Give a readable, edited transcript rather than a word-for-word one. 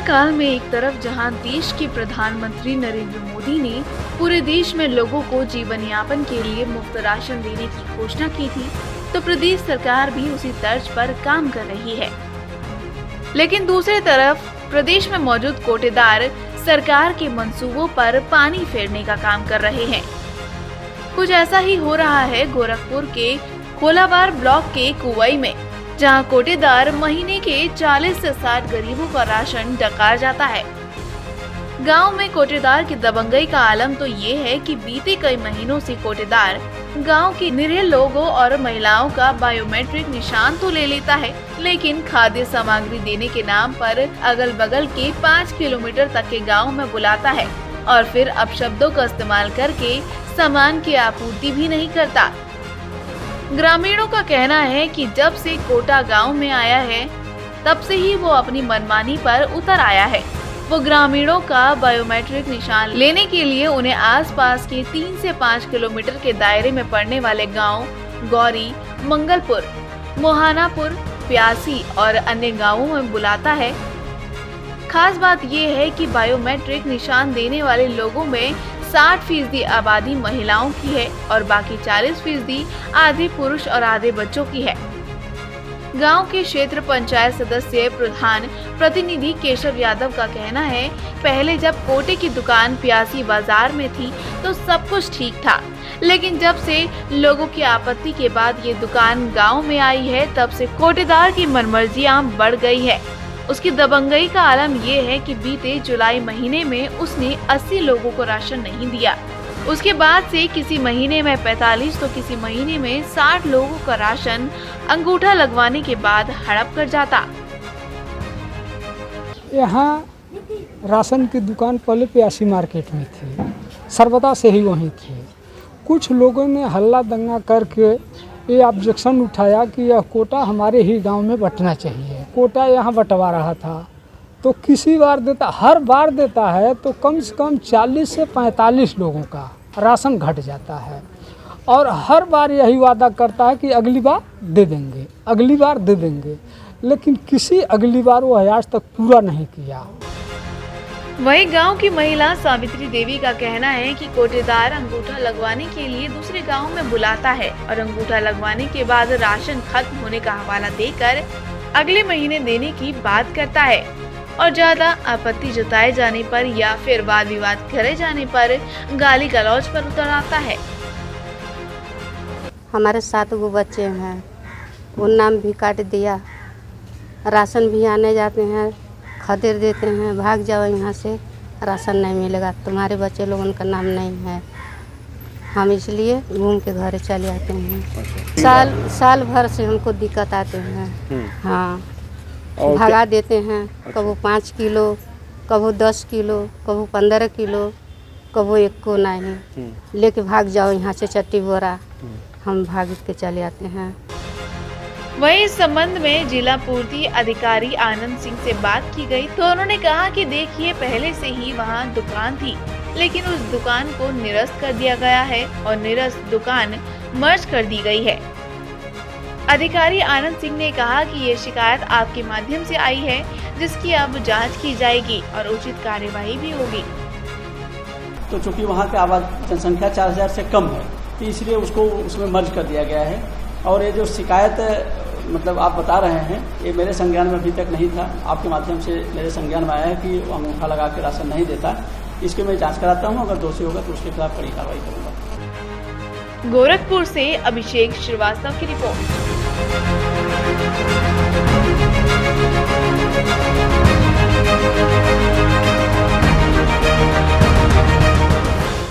काल में एक तरफ जहां देश के प्रधानमंत्री नरेंद्र मोदी ने पूरे देश में लोगों को जीवन यापन के लिए मुफ्त राशन देने की घोषणा की थी, तो प्रदेश सरकार भी उसी तर्ज पर काम कर रही है। लेकिन दूसरी तरफ प्रदेश में मौजूद कोटेदार सरकार के मंसूबों पर पानी फेरने का काम कर रहे हैं। कुछ ऐसा ही हो रहा है गोरखपुर के कोलाबार ब्लॉक के कुवई में, जहां कोटेदार महीने के 40 से 60 गरीबों का राशन डकार जाता है। गांव में कोटेदार की दबंगई का आलम तो ये है कि बीते कई महीनों से कोटेदार गांव के निरीह लोगों और महिलाओं का बायोमेट्रिक निशान तो ले लेता है, लेकिन खाद्य सामग्री देने के नाम पर अगल बगल के 5 किलोमीटर तक के गांव में बुलाता है और फिर अपशब्दों का इस्तेमाल करके सामान की आपूर्ति भी नहीं करता। ग्रामीणों का कहना है कि जब से कोटा गांव में आया है, तब से ही वो अपनी मनमानी पर उतर आया है। वो ग्रामीणों का बायोमेट्रिक निशान लेने के लिए उन्हें आसपास के 3 से 5 किलोमीटर के दायरे में पड़ने वाले गांव गौरी, मंगलपुर, मोहानापुर, प्यासी और अन्य गांवों में बुलाता है। खास बात ये है कि बायोमेट्रिक निशान देने वाले लोगों में 60% आबादी महिलाओं की है और बाकी 40% आधे पुरुष और आधे बच्चों की है। गांव के क्षेत्र पंचायत सदस्य प्रधान प्रतिनिधि केशव यादव का कहना है, पहले जब कोटे की दुकान प्यासी बाजार में थी तो सब कुछ ठीक था, लेकिन जब से लोगों की आपत्ति के बाद ये दुकान गांव में आई है, तब से कोटेदार की मनमर्जियां बढ़ गई है। उसकी दबंगई का आलम ये है कि बीते जुलाई महीने में उसने 80 लोगों को राशन नहीं दिया। उसके बाद से किसी महीने में 45 तो किसी महीने में 60 लोगों का राशन अंगूठा लगवाने के बाद हड़प कर जाता। यहाँ राशन की दुकान पहले प्यासी मार्केट में थी, सर्वदा से ही वहीं थी। कुछ लोगों ने हल्ला दंगा करके ये ऑब्जेक्शन उठाया कि यह कोटा हमारे ही गांव में बंटना चाहिए। कोटा यहाँ बंटवा रहा था तो किसी बार देता, हर बार देता है तो कम से कम 40 से 45 लोगों का राशन घट जाता है और हर बार यही वादा करता है कि अगली बार दे देंगे, अगली बार दे देंगे, लेकिन किसी अगली बार वो आज तक पूरा नहीं किया। वहीं गांव की महिला सावित्री देवी का कहना है कि कोटेदार अंगूठा लगवाने के लिए दूसरे गांव में बुलाता है और अंगूठा लगवाने के बाद राशन खत्म होने का हवाला देकर अगले महीने देने की बात करता है और ज्यादा आपत्ति जताए जाने पर या फिर वाद विवाद करे जाने पर गाली गलौज पर उतर आता है। हमारे 7 गो बच्चे हैं, वो नाम भी काट दिया, राशन भी आने जाते हैं, खदेड़ देते हैं, भाग जाओ यहाँ से, राशन नहीं मिलेगा, तुम्हारे बच्चे लोगों का नाम नहीं है। हम इसलिए घूम के घर चले आते हैं। साल भर से हमको दिक्कत आते हैं। हाँ, भगा देते हैं, कबो 5 किलो, कबो 10 किलो, कबो 15 किलो, कबो 1 को नहीं, लेके भाग जाओ यहाँ से चट्टी बोरा, हम भाग के चले आते हैं। वहीं इस संबंध में जिला पूर्ति अधिकारी आनंद सिंह से बात की गई तो उन्होंने कहा कि देखिए, पहले से ही वहां दुकान थी, लेकिन उस दुकान को निरस्त कर दिया गया है और निरस्त दुकान मर्ज कर दी गई है। अधिकारी आनंद सिंह ने कहा कि ये शिकायत आपके माध्यम से आई है, जिसकी अब जांच की जाएगी और उचित कार्यवाही भी होगी। तो चूंकि वहाँ की आबादी जनसंख्या 4000 से कम है, तो इसलिए उसको उसमें मर्ज कर दिया गया है। और ये जो शिकायत मतलब आप बता रहे हैं, ये मेरे संज्ञान में अभी तक नहीं था, आपके माध्यम से मेरे संज्ञान में आया है कि वो अंगूठा लगा के राशन नहीं देता। इसकी मैं जांच कराता हूँ, अगर दोषी होगा तो उसके खिलाफ कड़ी कार्रवाई करूँगा। गोरखपुर से अभिषेक श्रीवास्तव की रिपोर्ट।